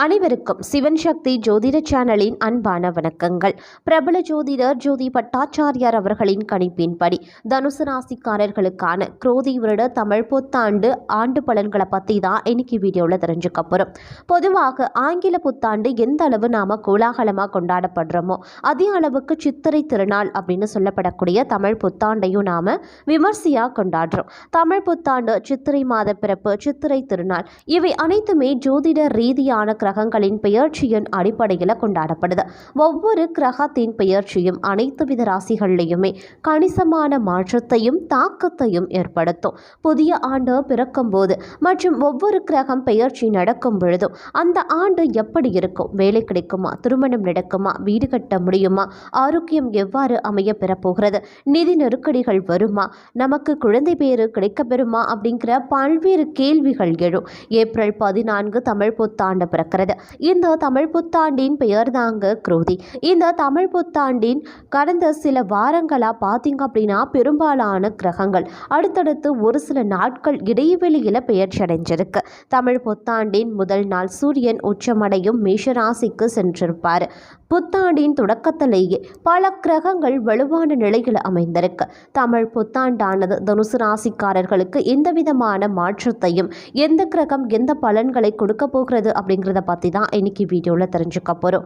அனைவருக்கும் சிவன் சக்தி ஜோதிட சேனலின் அன்பான வணக்கங்கள். பிரபல ஜோதிடர் ஜோதி பட்டாச்சாரியார் அவர்களின் கணிப்பின்படி தனுசு ராசிக்காரர்களுக்கான குரோதி வருட தமிழ் புத்தாண்டு ஆண்டு பலன்களை பற்றி தான் இன்னைக்கு வீடியோவில் தெரிஞ்சுக்க போகிறோம். பொதுவாக ஆங்கில புத்தாண்டு எந்த அளவு நாம் கோலாகலமாக கொண்டாடப்படுறோமோ அதே அளவுக்கு சித்திரை திருநாள் அப்படின்னு சொல்லப்படக்கூடிய தமிழ் புத்தாண்டையும் நாம் விமர்சையாக கொண்டாடுறோம். தமிழ் புத்தாண்டு, சித்திரை மாத பிறப்பு, சித்திரை திருநாள் இவை அனைத்துமே ஜோதிட ரீதியான கிரகங்களின் பெயர்ச்சியின் அடிப்படையில் கொண்டாடப்படுது. ஒவ்வொரு கிரகத்தின் பெயர்ச்சியும் அனைத்து வித ராசிகள்லையுமே கணிசமான மாற்றத்தையும் தாக்கத்தையும் ஏற்படுத்தும். புதிய ஆண்டு பிறக்கும் போது மற்றும் ஒவ்வொரு கிரகம் பெயர்ச்சி நடக்கும் பொழுதும் அந்த ஆண்டு எப்படி இருக்கும், வேலை கிடைக்குமா, திருமணம் நடக்குமா, வீடு கட்ட முடியுமா, ஆரோக்கியம் எவ்வாறு அமைய பெறப்போகிறது, நிதி நெருக்கடிகள் வருமா, நமக்கு குழந்தை பேரு கிடைக்கப்பெறுமா அப்படிங்கிற பல்வேறு கேள்விகள் எழும். ஏப்ரல் 14 தமிழ் புத்தாண்டு பிறக்கிறது. இந்த தமிழ் புத்தாண்டின் பெயர் தாங்க குரோதி. இந்த தமிழ் புத்தாண்டின் கடந்த சில வாரங்களா பார்த்தீங்க அப்படின்னா பெரும்பாலான கிரகங்கள் அடுத்தடுத்து ஒரு சில நாட்கள் இடைவெளியில் பெயர்ச்சி அடைஞ்சிருக்கு. தமிழ் புத்தாண்டின் முதல் நாள் சூரியன் உச்சமடையும் மேஷராசிக்கு சென்றிருப்பார். புத்தாண்டின் தொடக்கத்திலேயே பல கிரகங்கள் வலுவான நிலையில் அமைந்திருக்கு. தமிழ் புத்தாண்டானது தனுசு ராசிக்காரர்களுக்கு எந்த விதமான மாற்றத்தையும் எந்த கிரகம் எந்த பலன்களை கொடுக்க போகிறது அப்படிங்கிறத பற்றி தான் இன்னைக்கு வீடியோவில் தெரிஞ்சுக்க போகிறோம்.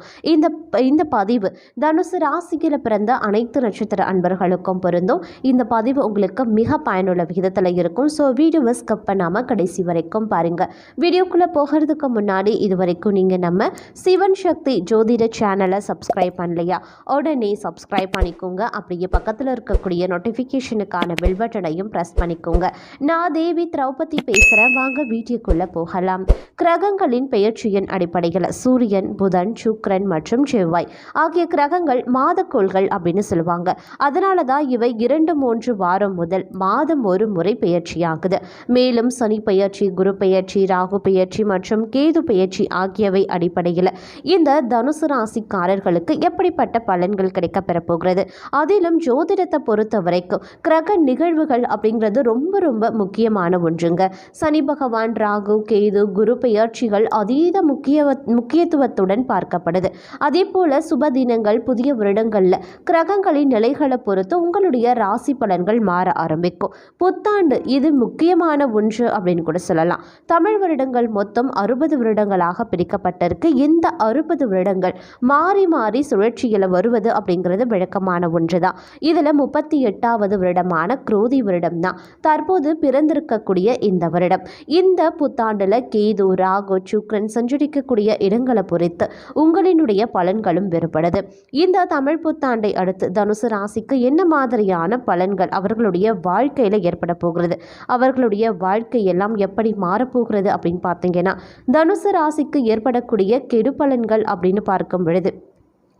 இந்த பதிவு தனுசு ராசியில் பிறந்த அனைத்து நட்சத்திர அன்பர்களுக்கும் பொருந்தும். இந்த பதிவு உங்களுக்கு மிக பயனுள்ள விகிதத்தில் இருக்கும். ஸோ வீடியோவை ஸ்கிப் பண்ணாமல் கடைசி வரைக்கும் பாருங்கள். வீடியோக்குள்ளே போகிறதுக்கு முன்னாடி இது வரைக்கும் நீங்கள் நம்ம சிவன் சக்தி ஜோதிட சேனலை சப்ஸ்கிரைப் பண்ணலையா, உடனே சப்ஸ்கிரைப் பண்ணிக்கோங்க. அப்படியே பக்கத்தில் இருக்கக்கூடிய நோட்டிஃபிகேஷனுக்கான பெல் பட்டனையும் ப்ரெஸ் பண்ணிக்கோங்க. நான் தேவி திரௌபதி பேசுகிறேன். வாங்க வீடியோக்குள்ளே போகலாம். கிரகங்களின் பெயர்ச்சியின் அடிப்படையில் சூரியன், புதன், சுக்கிரன் மற்றும் செவ்வாய் ஆகிய கிரகங்கள் மாதக்கோள்கள் அப்படின்னு சொல்லுவாங்க. அதனால தான் இவை 2-3 வாரம் முதல் மாதம் ஒரு முறை பெயர்ச்சியாகுது. மேலும் சனி பெயர்ச்சி, குரு பெயர்ச்சி, ராகு பெயர்ச்சி மற்றும் கேது பெயர்ச்சி ஆகியவை அடிப்படையில் இந்த தனுசு ராசிக்காரர்களுக்கு எப்படிப்பட்ட பலன்கள் கிடைக்க பெறப்போகிறது. அதிலும் ஜோதிடத்தை பொறுத்த வரைக்கும் கிரக நிகழ்வுகள் அப்படிங்கிறது ரொம்ப ரொம்ப முக்கியமான ஒன்றுங்க. சனி பகவான், ராகு, கேது, குரு பெயர்ச்சிகள் அதீத முக்கியத்துவத்துடன் பார்க்கப்படுது. அதே போல சுப தினங்கள், புதிய வருடங்களில் கிரகங்களின் நிலைகளை பொறுத்து உங்களுடைய ராசி பலன்கள் மாற ஆரம்பிக்கும். புத்தாண்டு இது முக்கியமான ஒன்று அப்படின்னு கூட சொல்லலாம். தமிழ் வருடங்கள் மொத்தம் 60 வருடங்களாக பிரிக்கப்பட்டிருக்கு. இந்த 60 வருடங்கள் மாறி மாறி சுழற்சியில் வருவது அப்படிங்கிறது விளக்கமான ஒன்று தான். இதில் 38வது வருடமான குரோதி வருடம் தான் தற்போது பிறந்திருக்கக்கூடிய இந்த வருடம். இந்த புத்தாண்டில் கேது, ராகு, சுக்கிரன் சஞ்சரிக்கக்கூடிய இடங்களை பொறுத்து உங்களினுடைய பலன்களும் வேறுபடுது. இந்த தமிழ் புத்தாண்டை அடுத்து தனுசு ராசிக்கு என்ன மாதிரியான பலன்கள் அவர்களுடைய வாழ்க்கையில் ஏற்பட போகிறது, அவர்களுடைய வாழ்க்கையெல்லாம் எப்படி மாறப்போகிறது அப்படின்னு பார்த்தீங்கன்னா, தனுசு ராசிக்கு ஏற்படக்கூடிய கெடு பலன்கள் அப்படின்னு பார்க்கும் பொழுது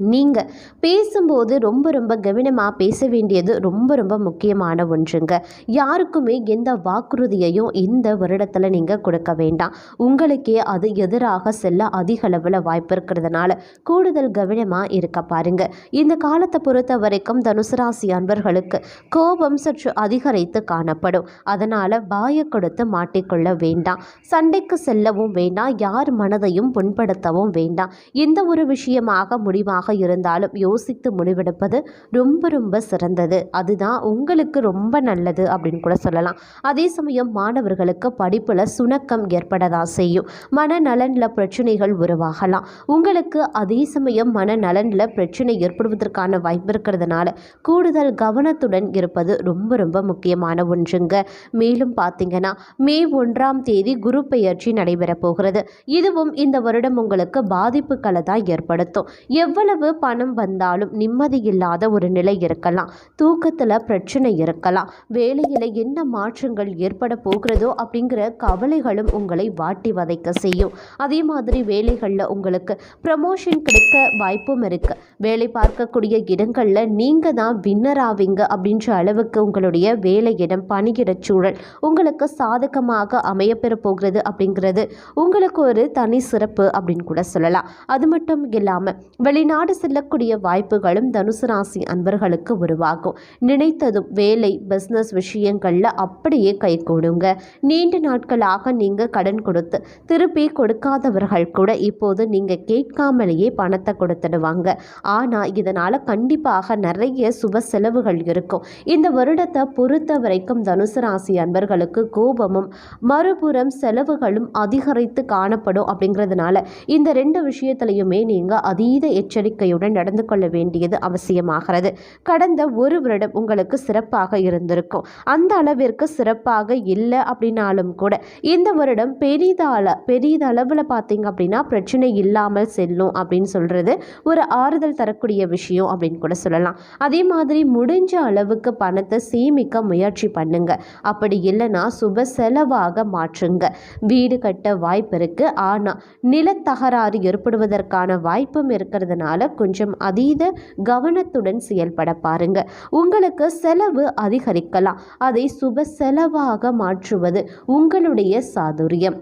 நீங்கள் பேசும்போது ரொம்ப ரொம்ப கவனமாக பேச வேண்டியது ரொம்ப முக்கியமான ஒன்றுங்க. யாருக்குமே எந்த வாக்குறுதியையும் இந்த வருடத்தில் நீங்கள் கொடுக்க வேண்டாம். உங்களுக்கே அது எதிராக செல்ல அதிக அளவில் வாய்ப்பு இருக்கிறதுனால கூடுதல் கவனமாக இருக்க பாருங்க. இந்த காலத்தை பொறுத்த வரைக்கும் தனுசு ராசி அன்பர்களுக்கு கோபம் சற்று அதிகரித்து காணப்படும். அதனால் வாயை கொடுத்து மாட்டிக்கொள்ள வேண்டாம். சண்டைக்கு செல்லவும் வேண்டாம். யார் மனதையும் புண்படுத்தவும் வேண்டாம். எந்த ஒரு விஷயமாக முடிவாக இருந்தாலும் யோசித்து முடிவெடுப்பது ரொம்ப சிறந்தது. அதுதான் உங்களுக்கு ரொம்ப நல்லது அப்படின்னு கூட சொல்லலாம். அதே சமயம் மாணவர்களுக்கு படிப்புல சுணக்கம் ஏற்படதா செய்யும். மனநலன்ல பிரச்சனைகள் உருவாகலாம். உங்களுக்கு அதே சமயம் மனநலன்ல பிரச்சனை ஏற்படுவதற்கான வாய்ப்பு இருக்கிறதுனால கூடுதல் கவனத்துடன் இருப்பது ரொம்ப முக்கியமான ஒன்றுங்க. மேலும் பார்த்தீங்கன்னா மே 1ஆம் தேதி குரு பெயர்ச்சி நடைபெற போகிறது. இதுவும் இந்த வருடம் உங்களுக்கு பாதிப்புகளை தான் ஏற்படுத்தும். எவ்வளவு பணம் வந்தாலும் நிம்மதி இல்லாத ஒரு நிலை இருக்கலாம். தூக்கத்தில் பிரச்சனை இருக்கலாம். வேலையில் என்ன மாற்றங்கள் ஏற்பட போகிறதோ அப்படிங்கிற கவலைகளும் உங்களை வாட்டி வதைக்க செய்யும். அதே மாதிரி வேலைகளில் உங்களுக்கு ப்ரமோஷன் கிடைக்க வாய்ப்பும் இருக்குது. வேலை பார்க்கக்கூடிய இடங்களில் நீங்கள் தான் வின்னர் ஆவீங்க அப்படின்ற அளவுக்கு உங்களுடைய வேலையிடம், பணியிட சூழல் உங்களுக்கு சாதகமாக அமையப்பெற போகிறது அப்படிங்கிறது உங்களுக்கு ஒரு தனி சிறப்பு அப்படின்னு கூட சொல்லலாம். அது மட்டும் இல்லாமல் வெளிநாட்டு வெளிநாடு செல்லக்கூடிய வாய்ப்புகளும் தனுசு ராசி அன்பர்களுக்கு உருவாகும். நினைத்ததும் வேலை பிஸ்னஸ் விஷயங்களில் அப்படியே கைகூடுங்க. நீண்ட நாட்களாக நீங்கள் கடன் கொடுத்து திருப்பி கொடுக்காதவர்கள் கூட இப்போது நீங்கள் கேட்காமலேயே பணத்தை கொடுத்துடுவாங்க. ஆனால் இதனால் கண்டிப்பாக நிறைய சுப செலவுகள் இருக்கும். இந்த வருடத்தை பொறுத்த வரைக்கும் தனுசு ராசி அன்பர்களுக்கு கோபமும் மறுபுறம் செலவுகளும் அதிகரித்து காணப்படும். அப்படிங்கிறதுனால இந்த ரெண்டு விஷயத்திலையுமே நீங்கள் அதீத எச்சரிக்கையுடன் நடந்து கொள்ள வேண்டியது அவசியமாகிறது. கடந்த ஒரு வருடம் உங்களுக்கு சிறப்பாக இருந்திருக்கும். அந்த அளவிற்கு சிறப்பாக இல்லை அப்படின்னாலும் கூட இந்த வருடம் பெரிதளவில் பார்த்தீங்க அப்படின்னா பிரச்சனை இல்லாமல் செல்லும் அப்படின்னு சொல்கிறது ஒரு ஆறுதல் தரக்கூடிய விஷயம் அப்படின்னு கூட சொல்லலாம். அதே மாதிரி முடிஞ்ச அளவுக்கு பணத்தை சேமிக்க முயற்சி பண்ணுங்க. அப்படி இல்லைன்னா சுப செலவாக மாற்றுங்க. வீடு கட்ட வாய்ப்பு இருக்கு. ஆனால் நிலத்தகராறு ஏற்படுவதற்கான வாய்ப்பும் இருக்கிறதுனால கொஞ்சம் அதீத கவனத்துடன் செயல்பட பாருங்க. உங்களுக்கு செலவு அதிகரிக்கலாம். அதை சுப செலவாக மாற்றுவது உங்களுடைய சாதுரியம்.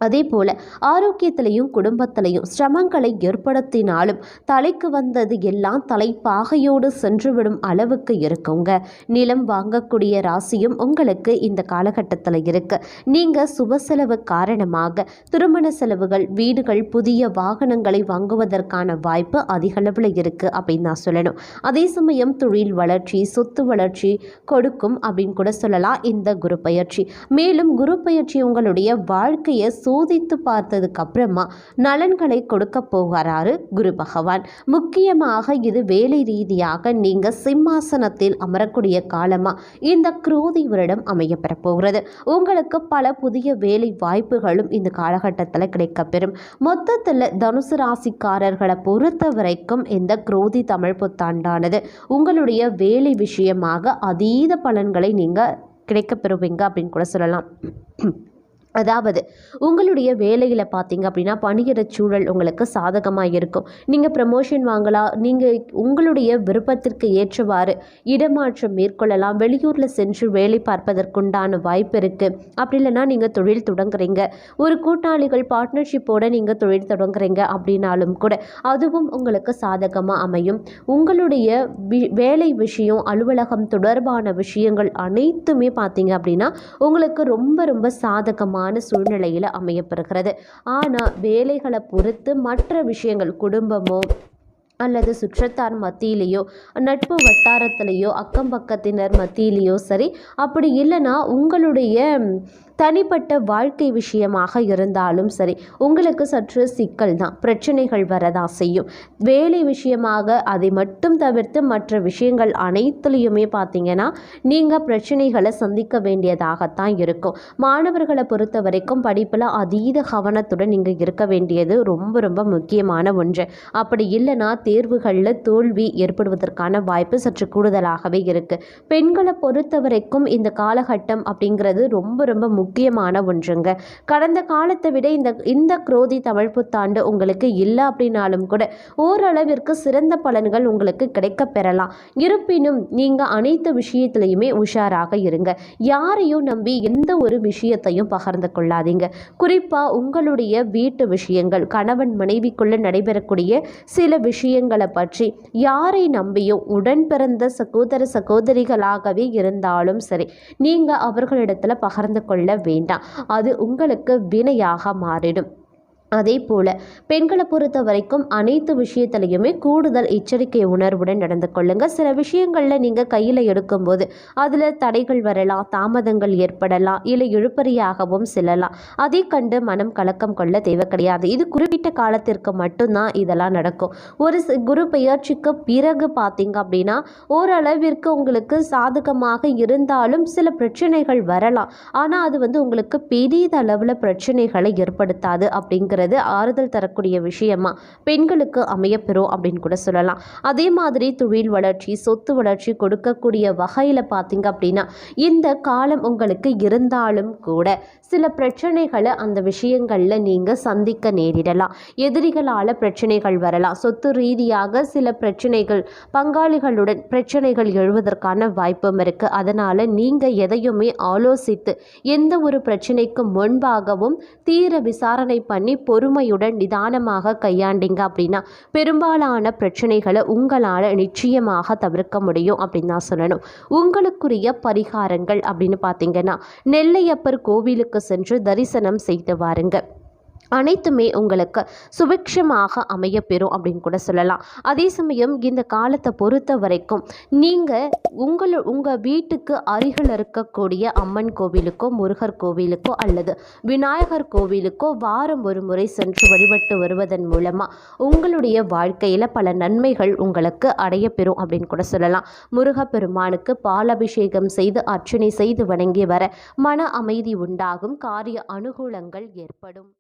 அதே போல் ஆரோக்கியத்திலையும் குடும்பத்திலையும் சிரமங்களை ஏற்படுத்தினாலும் தலைக்கு வந்தது எல்லாம் தலைப்பாகையோடு சென்றுவிடும் அளவுக்கு இருக்குங்க. நிலம் வாங்கக்கூடிய ராசியும் உங்களுக்கு இந்த காலகட்டத்தில் இருக்கு. நீங்கள் சுப செலவு காரணமாக திருமண செலவுகள், வீடுகள், புதிய வாகனங்களை வாங்குவதற்கான வாய்ப்பு அதிகளவில் இருக்குது அப்படின்னு நான் சொல்லணும். அதே சமயம் தொழில் வளர்ச்சி, சொத்து வளர்ச்சி கொடுக்கும் அப்படின்னு கூட சொல்லலாம் இந்த குரு பயிற்சி. மேலும் குரு பயிற்சி உங்களுடைய வாழ்க்கையை சோதித்து பார்த்ததுக்கு அப்புறமா நலன்களை கொடுக்க போகிறாரு குரு பகவான். முக்கியமாக இது வேலை ரீதியாக நீங்க சிம்மாசனத்தில் அமரக்கூடிய காலமா இந்த குரோதி வருடம் அமையப்பெற போகிறது. உங்களுக்கு பல புதிய வேலை வாய்ப்புகளும் இந்த காலகட்டத்தில் கிடைக்கப்பெறும். மொத்தத்தில் தனுசு ராசிக்காரர்களை பொறுத்த வரைக்கும் இந்த குரோதி தமிழ் புத்தாண்டானது உங்களுடைய வேலை விஷயமாக அதீத பலன்களை நீங்க கிடைக்கப்பெறுவீங்க அப்படின்னு கூட சொல்லலாம். அதாவது உங்களுடைய வேலையில் பார்த்தீங்க அப்படின்னா பணியிட சூழல் உங்களுக்கு சாதகமாக இருக்கும். நீங்கள் ப்ரமோஷன் வாங்கலாம். நீங்கள் உங்களுடைய விருப்பத்திற்கு ஏற்றவாறு இடமாற்றம் மேற்கொள்ளலாம். வெளியூரில் சென்று வேலை பார்ப்பதற்குண்டான வாய்ப்பு இருக்குது. அப்படி இல்லைன்னா நீங்கள் தொழில் தொடங்குறீங்க, ஒரு கூட்டாளிகள் பார்ட்னர்ஷிப்போடு நீங்கள் தொழில் தொடங்குறீங்க அப்படின்னாலும் கூட அதுவும் உங்களுக்கு சாதகமாக அமையும். உங்களுடைய வேலை விஷயம், அலுவலகம் தொடர்பான விஷயங்கள் அனைத்துமே பார்த்தீங்க அப்படின்னா உங்களுக்கு ரொம்ப ரொம்ப சாதகமாக சூழ்நிலையில் அமையப்பெறுகிறது. ஆனால் வேலைகளை பொறுத்து மற்ற விஷயங்கள், குடும்பமோ அல்லது சுற்றத்தார் மத்தியிலேயோ, நட்பு வட்டாரத்திலேயோ, அக்கம் பக்கத்தினர் மத்தியிலேயோ சரி, அப்படி இல்லைன்னா உங்களுடைய தனிப்பட்ட வாழ்க்கை விஷயமாக இருந்தாலும் சரி, உங்களுக்கு சற்று சிக்கல் தான், பிரச்சனைகள் வரதான் செய்யும். வேலை விஷயமாக அதை மட்டும் தவிர்த்து மற்ற விஷயங்கள் அனைத்துலேயுமே பார்த்தீங்கன்னா நீங்கள் பிரச்சனைகளை சந்திக்க வேண்டியதாகத்தான் இருக்கும். மாணவர்களை பொறுத்த வரைக்கும் படிப்பில் அதீத கவனத்துடன் நீங்கள் இருக்க வேண்டியது ரொம்ப ரொம்ப முக்கியமான ஒன்று. அப்படி இல்லைன்னா தேர்வுகளில் தோல்வி ஏற்படுவதற்கான வாய்ப்பு சற்று கூடுதலாகவே இருக்குது. பெண்களை பொறுத்த வரைக்கும் இந்த காலகட்டம் அப்படிங்கிறது ரொம்ப ரொம்ப முக்கியமான ஒன்றுங்க. கடந்த காலத்தை விட இந்த குரோதி தமிழ் புத்தாண்டு உங்களுக்கு இல்லை அப்படின்னாலும் கூட ஓரளவிற்கு சிறந்த பலன்கள் உங்களுக்கு கிடைக்க பெறலாம். இருப்பினும் நீங்கள் அனைத்து விஷயத்திலையுமே உஷாராக இருங்க. யாரையும் நம்பி எந்த ஒரு விஷயத்தையும் பகிர்ந்து கொள்ளாதீங்க. குறிப்பாக உங்களுடைய வீட்டு விஷயங்கள், கணவன் மனைவிக்குள்ள நடைபெறக்கூடிய சில விஷயங்களை பற்றி யாரை நம்பியும் உடன் பிறந்த சகோதர சகோதரிகளாகவே இருந்தாலும் சரி, நீங்கள் அவர்களிடத்தில் பகிர்ந்து கொள்ள வேண்டாம். அது உங்களுக்கு வினையாக மாறிடும். அதே போல் பெண்களை பொறுத்த வரைக்கும் அனைத்து விஷயத்திலையுமே கூடுதல் எச்சரிக்கை உணர்வுடன் நடந்து கொள்ளுங்கள். சில விஷயங்களில் நீங்கள் கையில் எடுக்கும்போது அதில் தடைகள் வரலாம், தாமதங்கள் ஏற்படலாம், இல்லை இழுபறியாகவும் செல்லலாம். அதை கண்டு மனம் கலக்கம் கொள்ள தேவை கிடையாது. இது குறிப்பிட்ட காலத்திற்கு மட்டும்தான் இதெல்லாம் நடக்கும். ஒரு குரு பெயர்ச்சிக்கு பிறகு பார்த்தீங்க அப்படின்னா ஓரளவிற்கு உங்களுக்கு சாதகமாக இருந்தாலும் சில பிரச்சனைகள் வரலாம். ஆனால் அது உங்களுக்கு பெரிதளவில் பிரச்சனைகளை ஏற்படுத்தாது. அப்படிங்கிற ஆறுதல் தரக்கூடிய விஷயமா பெண்களுக்கு அமையப்பெறும் அப்படின்னு கூட சொல்லலாம். அதே மாதிரி தொழில் வளர்ச்சி, சொத்து வளர்ச்சி கொடுக்கக்கூடிய வகையில் பார்த்தீங்க அப்படின்னா இந்த காலம் உங்களுக்கு இருந்தாலும் கூட சில பிரச்சனைகளை அந்த விஷயங்களில் நீங்கள் சந்திக்க நேரிடலாம். எதிரிகளால் பிரச்சனைகள் வரலாம். சொத்து ரீதியாக சில பிரச்சனைகள், பங்காளிகளுடன் பிரச்சனைகள் எழுவதற்கான வாய்ப்பும் இருக்குது. அதனால் நீங்கள் எதையுமே ஆலோசித்து எந்த ஒரு பிரச்சனைக்கு முன்பாகவும் தீர விசாரணை பண்ணி பொறுமையுடன் நிதானமாக கையாண்டீங்க அப்படின்னா பெரும்பாலான பிரச்சனைகளை உங்களால் நிச்சயமாக தவிர்க்க முடியும் அப்படின்னு தான் சொல்லணும். உங்களுக்குரிய பரிகாரங்கள் அப்படின்னு பார்த்தீங்கன்னா, நெல்லையப்பர் கோவிலுக்கு சென்று தரிசனம் செய்து வாருங்க. அனைத்துமே உங்களுக்கு சுபிக்ஷமாக அமையப்பெறும் அப்படின்னு கூட சொல்லலாம். அதே சமயம் இந்த காலத்தை பொறுத்த வரைக்கும் நீங்கள் உங்கள் வீட்டுக்கு அருகில் இருக்கக்கூடிய அம்மன் கோவிலுக்கோ, முருகர் கோவிலுக்கோ அல்லது விநாயகர் கோவிலுக்கோ வாரம் ஒரு முறை சென்று வழிபட்டு வருவதன் மூலமாக உங்களுடைய வாழ்க்கையில் பல நன்மைகள் உங்களுக்கு அடையப்பெறும் அப்படின்னு கூட சொல்லலாம். முருகப்பெருமானுக்கு பாலாபிஷேகம் செய்து அர்ச்சனை செய்து வணங்கி வர மன அமைதி உண்டாகும், காரிய அனுகூலங்கள் ஏற்படும்.